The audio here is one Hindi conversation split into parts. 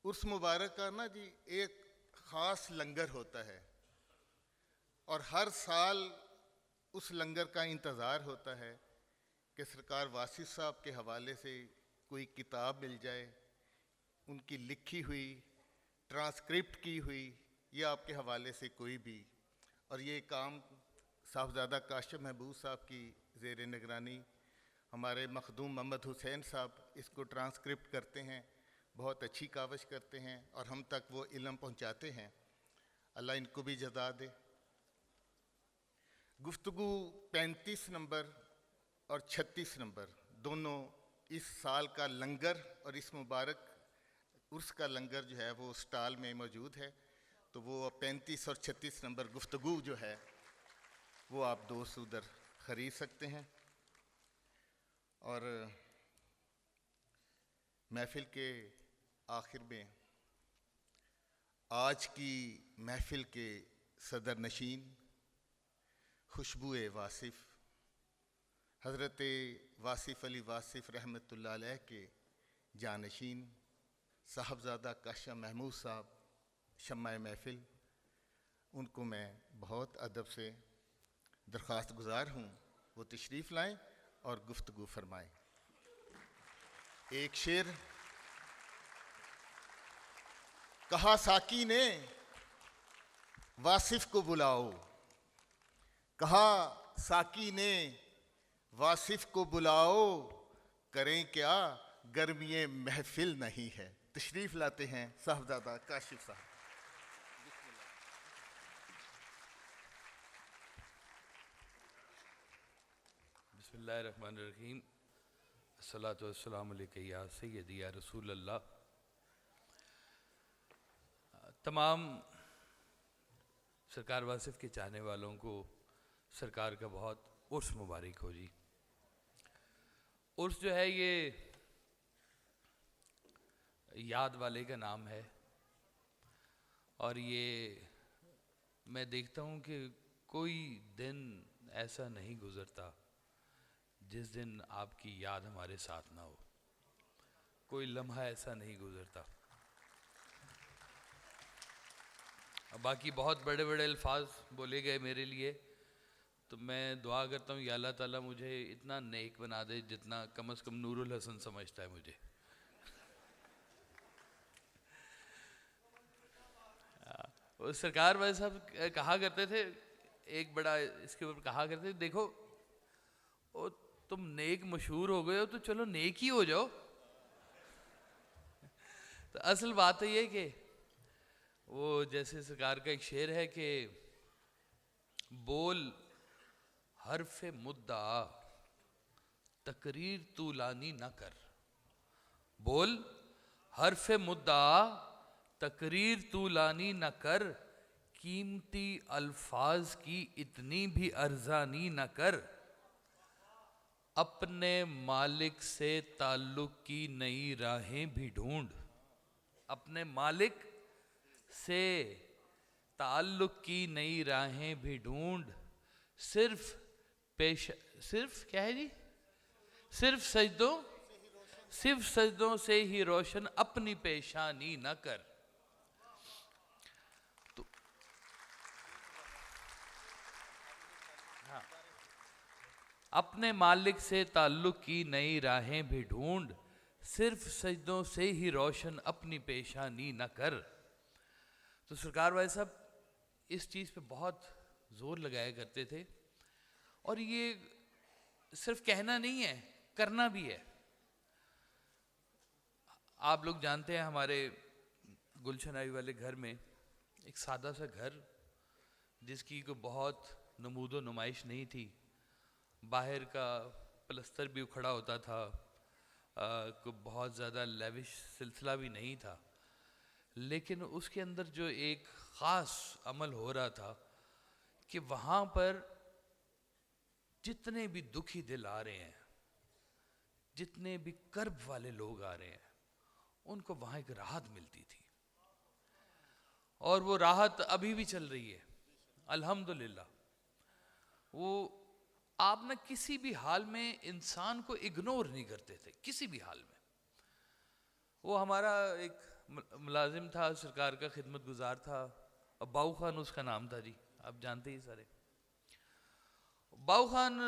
उर्स मुबारक का ना जी एक ख़ास लंगर होता है और हर साल उस लंगर का इंतज़ार होता है कि सरकार वासिफ साहब के हवाले से कोई किताब मिल जाए, उनकी लिखी हुई, ट्रांसक्रिप्ट की हुई या आपके हवाले से कोई भी। और ये काम साहबजादा काशिफ महबूब साहब की ज़ेर निगरानी हमारे मखदूम मोहम्मद हुसैन साहब इसको ट्रांसक्रिप्ट करते हैं, बहुत अच्छी कावश करते हैं और हम तक वो इल्म पहुंचाते हैं। अल्लाह इनको भी जज़ा दे। गुफ्तगू 35 नंबर और 36 नंबर दोनों इस साल का लंगर और इस मुबारक उर्स का लंगर जो है वो स्टॉल में मौजूद है। तो वो 35 और 36 नंबर गुफ्तगू जो है वो आप दोस्त उधर ख़रीद सकते हैं। और महफ़िल के आखिर में आज की महफ़िल के सदर नशीन खुशबुए वासिफ़ हज़रत वासिफ़ अली वासिफ़ रहमतुल्लाह अलैह के जानशीन साहबजादा काशिफ महमूद साहब शम्मा महफ़िल, उनको मैं बहुत अदब से दरख्वास्त गुज़ार हूँ वो तशरीफ़ लाएं और गुफ्तगू फरमाएं। एक शेर। कहा साकी ने वासिफ को बुलाओ, कहा साकी ने वासिफ को बुलाओ, करें क्या गर्मी महफिल नहीं है। तशरीफ़ लाते हैं साहबजादा काशिफ साहब। बिस्मिल्लाहिर्रहमानिर्रहीम। अस्सलातु वस्सलामु अलैका या सय्यदी या रसूल अल्लाह। तमाम सरकार वासिफ के चाहने वालों को सरकार का बहुत उर्स मुबारक हो जी। उर्स जो है ये याद वाले का नाम है और ये मैं देखता हूँ कि कोई दिन ऐसा नहीं गुज़रता जिस दिन आपकी याद हमारे साथ ना हो, कोई लम्हा ऐसा नहीं गुज़रता। बाकी बहुत बड़े बड़े अल्फाज बोले गए मेरे लिए, तो मैं दुआ करता हूँ या अल्लाह ताला मुझे इतना नेक बना दे जितना कम से कम नूरुल हसन समझता है मुझे। वो सरकार भाई साहब कहा करते थे, एक बड़ा इसके ऊपर कहा करते थे, देखो वो तुम नेक मशहूर हो गए हो तो चलो नेक ही हो जाओ। तो असल बात तो ये कि वो जैसे सरकार का एक शेर है कि बोल हरफ मुद्दा तकरीर तूलानी न कर, बोल हरफ मुद्दा तकरीर तूलानी न कर, कीमती अल्फाज की इतनी भी अर्जानी न कर, अपने मालिक से ताल्लुक की नई राहें भी ढूंढ, अपने मालिक से ताल्लुक की नई राहें भी ढूंढ, सिर्फ क्या है जी, सिर्फ सजदों से ही रोशन अपनी पेशानी न कर। तो हाँ, अपने मालिक से ताल्लुक की नई राहें भी ढूंढ, सिर्फ सजदों से ही रोशन अपनी पेशानी न कर। तो सरकार भाई साहब इस चीज़ पे बहुत जोर लगाया करते थे और ये सिर्फ कहना नहीं है, करना भी है। आप लोग जानते हैं हमारे गुलशन आई वाले घर में एक सादा सा घर जिसकी कोई बहुत नमूदो नुमाइश नहीं थी, बाहर का प्लस्तर भी उखड़ा होता था, कोई बहुत ज़्यादा लेविश सिलसिला भी नहीं था, लेकिन उसके अंदर जो एक ख़ास अमल हो रहा था कि वहाँ पर जितने भी दुखी दिल आ रहे हैं, जितने भी कर्ब वाले लोग आ रहे हैं, उनको वहाँ एक राहत मिलती थी और वो राहत अभी भी चल रही है अल्हम्दुलिल्लाह। वो आप ना किसी भी हाल में इंसान को इग्नोर नहीं करते थे, किसी भी हाल में। वो हमारा एक मुलाजिम था, सरकार का खिदमत गुजार था। बाऊ खान उसका नाम था जी, आप जानते ही सारे। बाऊ खान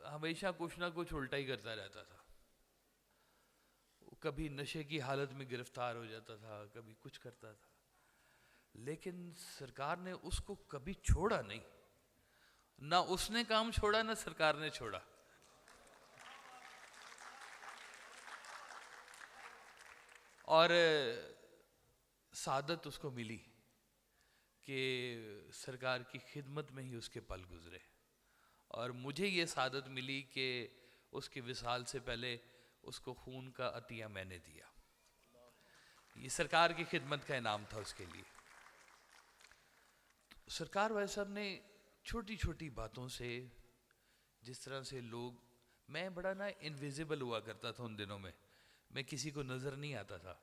हमेशा कुछ ना कुछ उल्टा ही करता रहता था। कभी नशे की हालत में गिरफ्तार हो जाता था, कभी कुछ करता था, लेकिन सरकार ने उसको कभी छोड़ा नहीं। ना उसने काम छोड़ा, ना सरकार ने छोड़ा। और सादत उसको मिली कि सरकार की खिदमत में ही उसके पल गुजरे। और मुझे ये सादत मिली कि उसके विसाल से पहले उसको खून का अतिया मैंने दिया। ये सरकार की खिदमत का इनाम था उसके लिए। तो सरकार भाई साहब ने छोटी छोटी बातों से, जिस तरह से लोग, मैं बड़ा ना इनविजिबल हुआ करता था उन दिनों में, मैं किसी को नज़र नहीं आता था,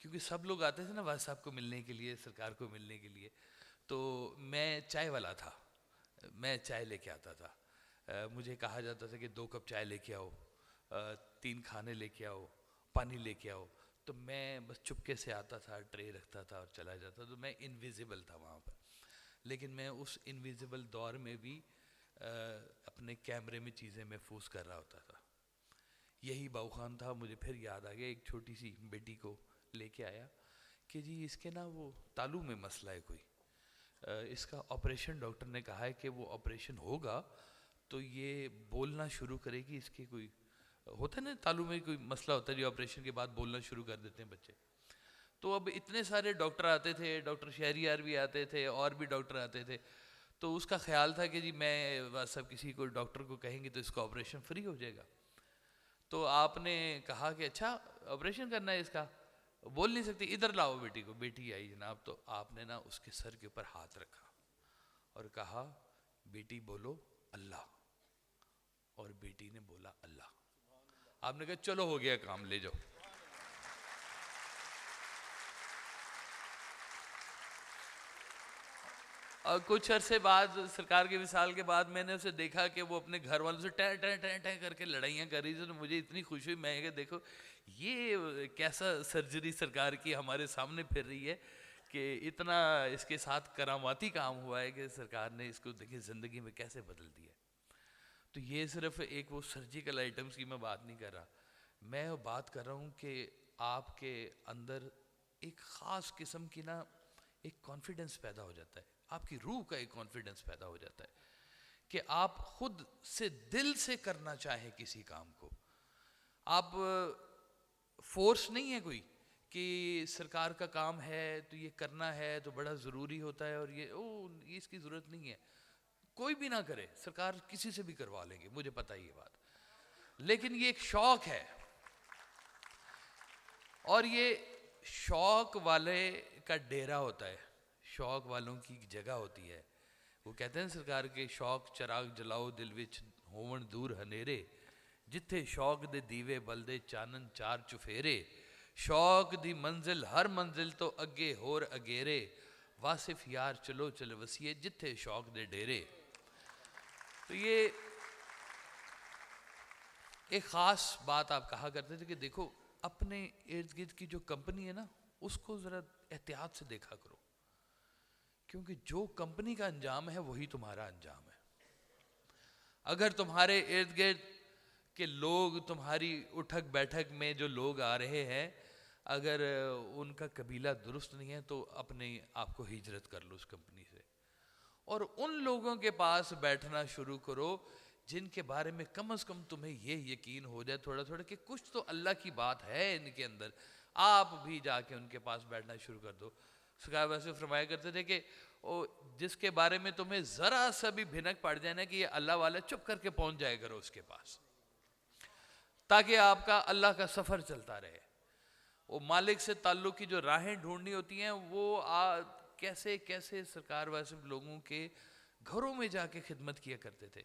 क्योंकि सब लोग आते थे ना वाज साहब को मिलने के लिए, सरकार को मिलने के लिए। तो मैं चाय वाला था, मैं चाय लेके आता था। मुझे कहा जाता था कि 2 कप चाय लेके आओ, 3 खाने लेके आओ, पानी लेके आओ। तो मैं बस चुपके से आता था, ट्रे रखता था और चला जाता। तो मैं इनविजिबल था वहाँ पर। लेकिन मैं उस इनविजिबल दौर में भी अपने कैमरे में चीज़ें महफूज कर रहा होता था। यही बाऊ खान था। मुझे फिर याद आ गया, एक छोटी सी बेटी को लेके आया कि जी इसके ना वो तालू में मसला है कोई, इसका ऑपरेशन, डॉक्टर ने कहा है कि वो ऑपरेशन होगा तो ये बोलना शुरू करेगी। इसके कोई होता है ना, तालू में कोई मसला होता है जो ऑपरेशन के बाद बोलना शुरू कर देते हैं बच्चे। तो अब इतने सारे डॉक्टर आते थे, डॉक्टर शहरियार भी आते थे और भी डॉक्टर आते थे। तो उसका ख्याल था कि जी मैं सब किसी को डॉक्टर को कहेंगे तो इसका ऑपरेशन फ्री हो जाएगा। तो आपने कहा कि अच्छा ऑपरेशन करना है इसका, बोल नहीं सकती, इधर लाओ बेटी को। बेटी आई जनाब, तो आपने ना उसके सर के ऊपर हाथ रखा और कहा बेटी बोलो अल्लाह। और बेटी ने बोला अल्लाह। आपने कहा चलो हो गया काम, ले जाओ। और कुछ अरसे बाद, सरकार के विसाल के बाद, मैंने उसे देखा कि वो अपने घर वालों से टै टै टै टै करके लड़ाइयाँ कर रही थी। तो मुझे इतनी खुशी हुई, मैं कहा देखो ये कैसा सर्जरी सरकार की हमारे सामने फिर रही है कि इतना इसके साथ करामाती काम हुआ है कि सरकार ने इसको देखिए ज़िंदगी में कैसे बदल दिया। तो ये सिर्फ एक वो सर्जिकल आइटम्स की मैं बात नहीं कर रहा, मैं बात कर रहा हूँ कि आपके अंदर एक ख़ास किस्म की ना एक कॉन्फिडेंस पैदा हो जाता है, आपकी रूह का एक कॉन्फिडेंस पैदा हो जाता है कि आप खुद से दिल से करना चाहें किसी काम को। आप फोर्स नहीं है कोई कि सरकार का काम है तो ये करना है तो बड़ा ज़रूरी होता है और ये इसकी ज़रूरत नहीं है। कोई भी ना करे, सरकार किसी से भी करवा लेंगे, मुझे पता है ये बात। लेकिन ये एक शौक है, और ये शौक वाले का डेरा होता है, शौक वालों की जगह होती है। वो कहते हैं सरकार के, शौक चराग जलाओ दिल विच होवन दूर हनेरे, जिथे शौक दे दीवे बलदे चानन चार चुफेरे, शौक दी मंजिल हर मंजिल तो अगे होर अगेरे, वासिफ यार चलो चल वसीए जिथे शौक दे डेरे। तो ये एक ख़ास बात आप कहा करते थे कि देखो अपने इर्द गिर्द की जो कंपनी है ना, उसको ज़रा एहतियात से देखा करो, क्योंकि जो कंपनी का अंजाम है वही तुम्हारा अंजाम है। अगर तुम्हारे इर्द गिर्द के लोग, तुम्हारी उठक बैठक में जो लोग आ रहे हैं, अगर उनका कबीला दुरुस्त नहीं है तो अपने आप को हिजरत कर लो उस कंपनी से, और उन लोगों के पास बैठना शुरू करो जिनके बारे में कम से कम तुम्हें ये यकीन हो जाए थोड़ा थोड़ा कि कुछ तो अल्लाह की बात है इनके अंदर। आप भी जाके उनके पास बैठना शुरू कर दो। सरकार वैसे फरमाया करते थे कि जिसके बारे में तुम्हें ज़रा सा भी भिनक पड़ जाए ना कि ये अल्लाह वाला, चुप करके पहुंच जाया करो उसके पास, ताकि आपका अल्लाह का सफ़र चलता रहे। वो मालिक से ताल्लुक़ की जो राहें ढूंढनी होती हैं, वो कैसे कैसे सरकार वैसे लोगों के घरों में जाके खिदमत किया करते थे।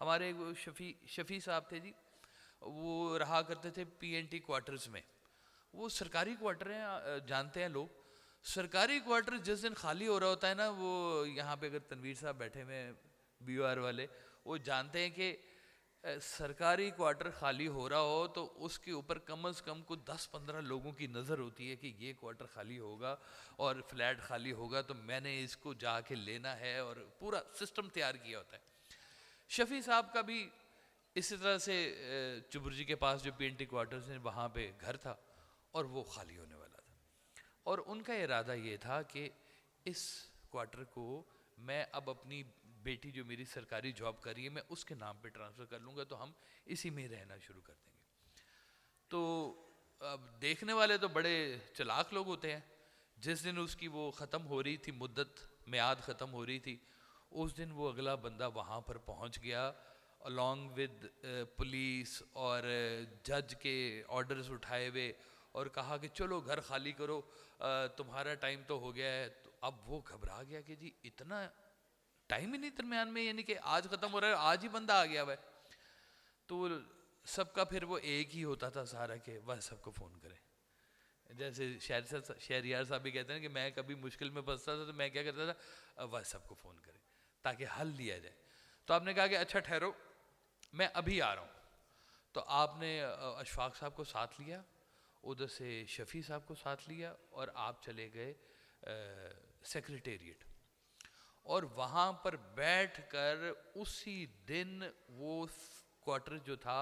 हमारे वो शफ़ी साहब थे जी, वो रहा करते थे PNT क्वार्टर्स में। वो सरकारी क्वार्टर हैं, जानते हैं लोग। सरकारी क्वार्टर जिस दिन खाली हो रहा होता है ना, वो यहाँ पे अगर तनवीर साहब बैठे हुए हैं BOR वाले, वो जानते हैं कि सरकारी क्वार्टर खाली हो रहा हो तो उसके ऊपर कम से कम कुछ 10-15 लोगों की नज़र होती है कि ये क्वार्टर खाली होगा और फ्लैट खाली होगा तो मैंने इसको जाके लेना है, और पूरा सिस्टम तैयार किया होता है। शफी साहब का भी इसी तरह से चुबुर जी के पास जो पीएनटी क्वार्टर्स हैं वहाँ पे घर था और वो खाली होने वाला था, और उनका इरादा ये था कि इस क्वार्टर को मैं अब अपनी बेटी जो मेरी सरकारी जॉब कर रही है मैं उसके नाम पे ट्रांसफ़र कर लूँगा, तो हम इसी में रहना शुरू कर देंगे। तो अब देखने वाले तो बड़े चालाक लोग होते हैं। जिस दिन उसकी वो ख़त्म हो रही थी, मुद्दत मियाद ख़त्म हो रही थी, उस दिन वो अगला बंदा वहाँ पर पहुँच गया अलॉन्ग विद पुलिस और जज के ऑर्डर्स उठाए हुए, और कहा कि चलो घर खाली करो, तुम्हारा टाइम तो हो गया है। तो अब वो घबरा गया कि जी इतना टाइम ही नहीं दरमियान में, यानी कि आज ख़त्म हो रहा है, आज ही बंदा आ गया हुआ है। तो सबका फिर वो एक ही होता था सारा के वह सबको फ़ोन करें। जैसे शहरियार साहब भी कहते हैं कि मैं कभी मुश्किल में फंसता था तो मैं क्या करता था, वह सबको फ़ोन करें ताकि हल लिया जाए। तो आपने कहा कि अच्छा ठहरो मैं अभी आ रहा हूँ। तो आपने अशफाक साहब को साथ लिया, उधर से शफ़ी साहब को साथ लिया, और आप चले गए सेक्रेटेरिएट, और वहाँ पर बैठकर उसी दिन वो क्वार्टर जो था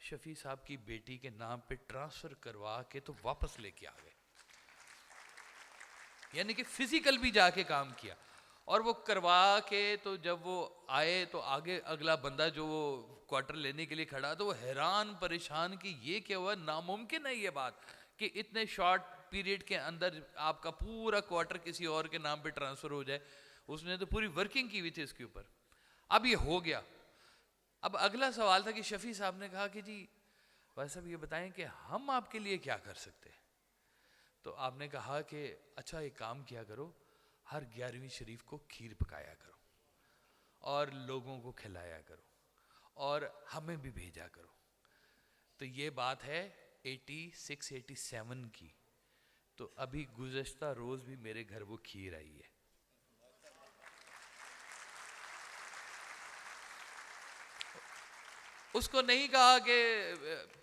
शफ़ी साहब की बेटी के नाम पे ट्रांसफ़र करवा के तो वापस लेके आ गए, यानी कि फिजिकल भी जाके काम किया। और वो करवा के तो जब वो आए तो आगे अगला बंदा जो वो क्वार्टर लेने के लिए खड़ा तो वो हैरान परेशान कि ये क्या हुआ, नामुमकिन है ये बात कि इतने शॉर्ट पीरियड के अंदर आपका पूरा क्वार्टर किसी और के नाम पे ट्रांसफ़र हो जाए। उसने तो पूरी वर्किंग की हुई थी इसके ऊपर, अब ये हो गया। अब अगला सवाल था कि शफ़ी साहब ने कहा कि जी भाई साहब ये बताएं कि हम आपके लिए क्या कर सकते हैं। तो आपने कहा कि अच्छा एक काम किया करो, हर 11वीं शरीफ को खीर पकाया करो और लोगों को खिलाया करो और हमें भी भेजा करो। तो ये बात है 86-87 की। तो अभी गुज़श्ता रोज़ भी मेरे घर वो खीर आई है। उसको नहीं कहा कि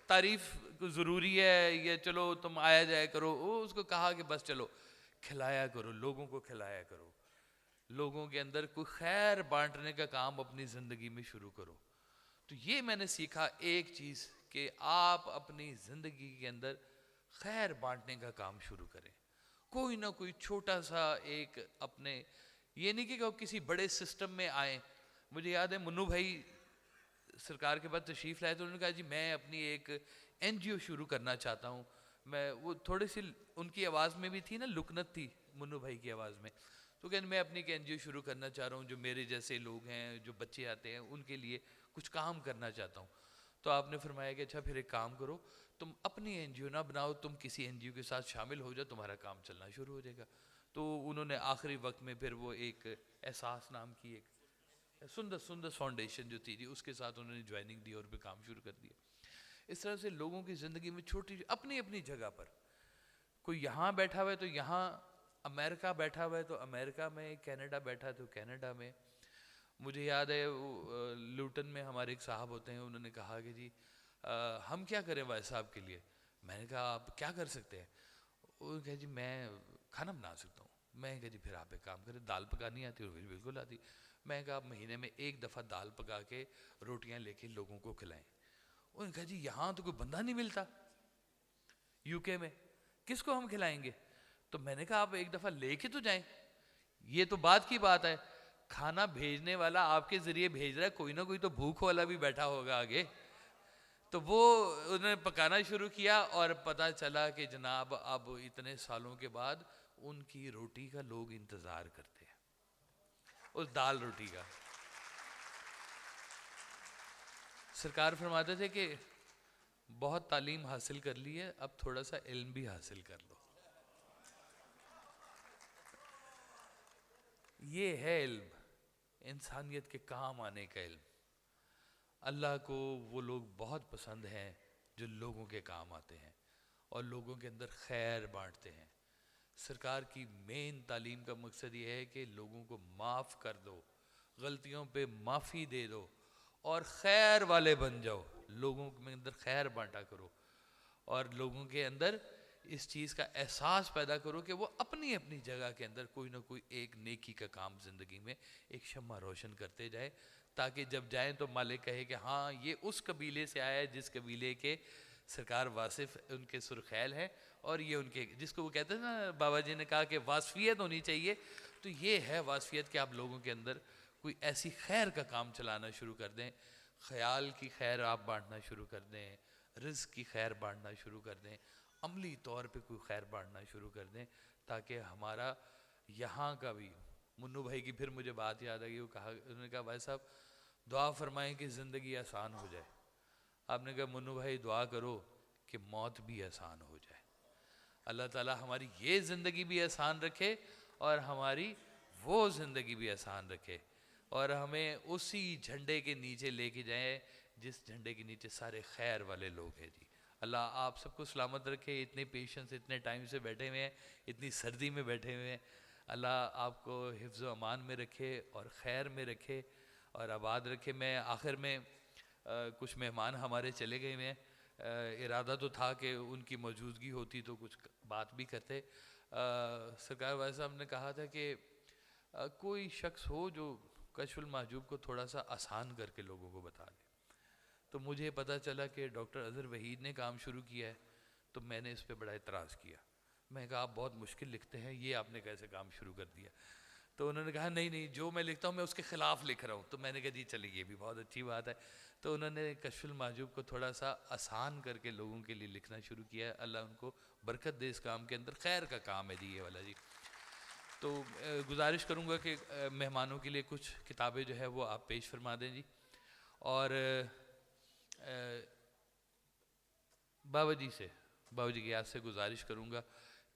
तारीफ ज़रूरी है या चलो तुम आया जाया करो, उसको कहा कि बस चलो खिलाया करो, लोगों को खिलाया करो, लोगों के अंदर कोई खैर बांटने का काम अपनी ज़िंदगी में शुरू करो। तो ये मैंने सीखा एक चीज़ कि आप अपनी ज़िंदगी के अंदर खैर बांटने का काम शुरू करें। कोई ना कोई छोटा सा एक अपने, ये नहीं कि किसी बड़े सिस्टम में आए। मुझे याद है मुन्नू भाई सरकार के बाद तशरीफ़ लाए तो उन्होंने कहा जी मैं अपनी एक एनजीओ शुरू करना चाहता हूँ। मैं वो थोड़ी सी उनकी आवाज़ में भी थी ना, लुकनत थी मुन्नू भाई की आवाज़ में। तो कहते मैं अपनी एक एनजीओ शुरू करना चाह रहा हूँ, जो मेरे जैसे लोग हैं, जो बच्चे आते हैं उनके लिए कुछ काम करना चाहता हूँ। तो आपने फरमाया कि अच्छा फिर एक काम करो, तुम अपनी एनजीओ ना बनाओ, तुम किसी एनजीओ के साथ शामिल हो जाओ, तुम्हारा काम चलना शुरू हो जाएगा। तो उन्होंने आखिरी वक्त में फिर वो एक एहसास नाम की एक सुंदर फाउंडेशन जो थी उसके साथ उन्होंने ज्वाइनिंग दी और भी काम शुरू कर दिया। इस तरह से लोगों की ज़िंदगी में छोटी अपनी अपनी जगह पर, कोई यहाँ बैठा हुआ है तो यहाँ, अमेरिका बैठा हुआ है तो अमेरिका में, कनाडा बैठा है तो कनाडा में। मुझे याद है लूटन में हमारे एक साहब होते हैं, उन्होंने कहा कि जी हम क्या करें भाई साहब के लिए। मैंने कहा आप क्या कर सकते हैं। उन्होंने कहा जी मैं खाना बना सकता हूँ। मैं कहा जी फिर आप एक काम करें, दाल पकानी आती है? बिल्कुल आती। मैं कहा आप महीने में एक दफ़ा दाल पका के रोटियां लेके लोगों को खिलाएं। उन्होंने कहा जी यहाँ तो कोई बंदा नहीं मिलता यूके में, किसको हम खिलाएंगे। तो मैंने कहा आप एक दफ़ा लेके तो जाएं, ये तो बात की बात है। खाना भेजने वाला आपके ज़रिए भेज रहा है, कोई ना कोई तो भूख वाला भी बैठा होगा आगे। तो वो उन्होंने पकाना शुरू किया और पता चला कि जनाब अब इतने सालों के बाद उनकी रोटी का लोग इंतज़ार करते हैं, उस दाल रोटी का। सरकार फरमाते थे कि बहुत तालीम हासिल कर ली है, अब थोड़ा सा इल्म भी हासिल कर लो। ये है इल्म, इंसानियत के काम आने का इल्म। अल्लाह को वो लोग बहुत पसंद हैं जो लोगों के काम आते हैं और लोगों के अंदर खैर बांटते हैं। सरकार की मेन तालीम का मकसद ये है कि लोगों को माफ़ कर दो, गलतियों पे माफ़ी दे दो और खैर वाले बन जाओ, लोगों में अंदर खैर बांटा करो और लोगों के अंदर इस चीज़ का एहसास पैदा करो कि वो अपनी अपनी जगह के अंदर कोई ना कोई एक नेकी का काम ज़िंदगी में एक शम्मा रोशन करते जाए, ताकि जब जाएं तो मालिक कहे कि हाँ ये उस कबीले से आया है जिस कबीले के सरकार वासिफ उनके सुरखैल हैं, और ये उनके जिसको वो कहते हैं ना, बाबा जी ने कहा कि वासफियत होनी चाहिए, तो ये है वासफियत कि आप लोगों के अंदर कोई ऐसी खैर का काम चलाना शुरू कर दें, ख्याल की खैर आप बांटना शुरू कर दें, रिज़्क़ की खैर बांटना शुरू कर दें, अमली तौर पे कोई खैर बांटना शुरू कर दें, ताकि हमारा यहाँ का भी। मुन्नू भाई की फिर मुझे बात याद आ गई, वो कहा, उन्होंने कहा भाई साहब दुआ फरमाएं कि ज़िंदगी आसान हो जाए। आपने कहा मुन्नू भाई दुआ करो कि मौत भी आसान हो जाए। अल्लाह ताला हमारी ये ज़िंदगी भी आसान रखे और हमारी वो ज़िंदगी भी आसान रखे, और हमें उसी झंडे के नीचे लेके जाए जिस झंडे के नीचे सारे खैर वाले लोग हैं जी। अल्लाह आप सबको सलामत रखे, इतने पेशेंस इतने टाइम से बैठे हुए हैं, इतनी सर्दी में बैठे हुए हैं, अल्लाह आपको हिफ्ज़ व अमान में रखे और खैर में रखे और आबाद रखे। मैं आखिर में कुछ मेहमान हमारे चले गए हुए हैं, इरादा तो था कि उनकी मौजूदगी होती तो कुछ बात भी करते। सरकार वाले साहब ने कहा था कि कोई शख्स हो जो कश्फुल महजूब को थोड़ा सा आसान करके लोगों को बता दे। तो मुझे पता चला कि डॉक्टर अज़हर वहीद ने काम शुरू किया है, तो मैंने इस पर बड़ा एतराज़ किया। मैं कहा आप बहुत मुश्किल लिखते हैं, ये आपने कैसे काम शुरू कर दिया? तो उन्होंने कहा नहीं नहीं, जो मैं लिखता हूँ मैं उसके ख़िलाफ़ लिख रहा हूँ। तो मैंने कहा जी चलिए ये भी बहुत अच्छी बात है। तो उन्होंने कश्फुल महजूब को थोड़ा सा आसान करके लोगों के लिए लिखना शुरू किया है। अल्लाह उनको बरकत दे इस काम के अंदर, खैर का काम है जी ये वाला जी। तो गुजारिश करूँगा कि मेहमानों के लिए कुछ किताबें जो है वो आप पेश फरमा दें जी। और बाबा जी की याद से गुजारिश करूँगा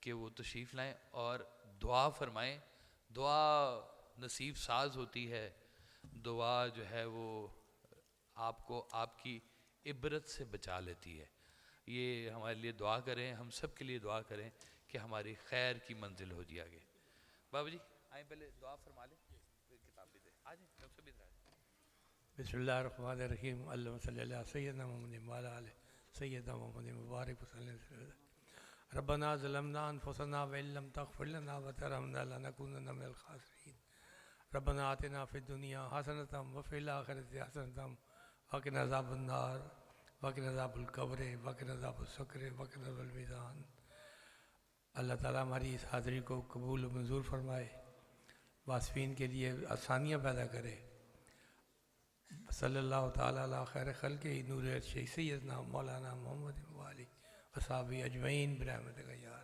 कि वो तशरीफ़ लाएँ और दुआ फरमाएँ। दुआ नसीब साज होती है, दुआ जो है वो आपको आपकी इबरत से बचा लेती है। ये हमारे लिए दुआ करें, हम सब के लिए दुआ करें कि हमारी खैर की मंजिल हो जी आगे। बाबा जी आए, पहले दुआ फरमा लें, किताब भी दे आ जाए, डॉक्टर भी आ जाए। बिस्मिल्लाहिर्रहमानिर्रहीम, अल्लाहुम्मा सल्ली अला सय्यिदिना मुहम्मद व अला आलि सय्यिदिना मुहम्मद मुबारक वसल्लम। रब्बना ज़लमना अनफुसना व इल्लम तग़फिर लना व तरहमना लनकुनन्ना मिनल खासिरीन। रब्बना आतिना फ़िद दुनिया हसनतम व फ़िल आखिरति हसनतम व क़िना अज़ाबन नार व क़िना अज़ाबल क़ब्र व क़िना अज़ाबस सकर व क़िना अज़ाबल मीज़ान। अल्लाह ताला हमारी इस हाज़िरी को कबूल व मंजूर फरमाए, वास्फीन के लिए आसानियाँ पैदा करे। सल्लल्लाहु ताला अला खैर खल्क़ि नूर अर्श सय्यदना मौलाना मोहम्मद व आलिहि व सहाबिही अजमईन बिरहमतिका या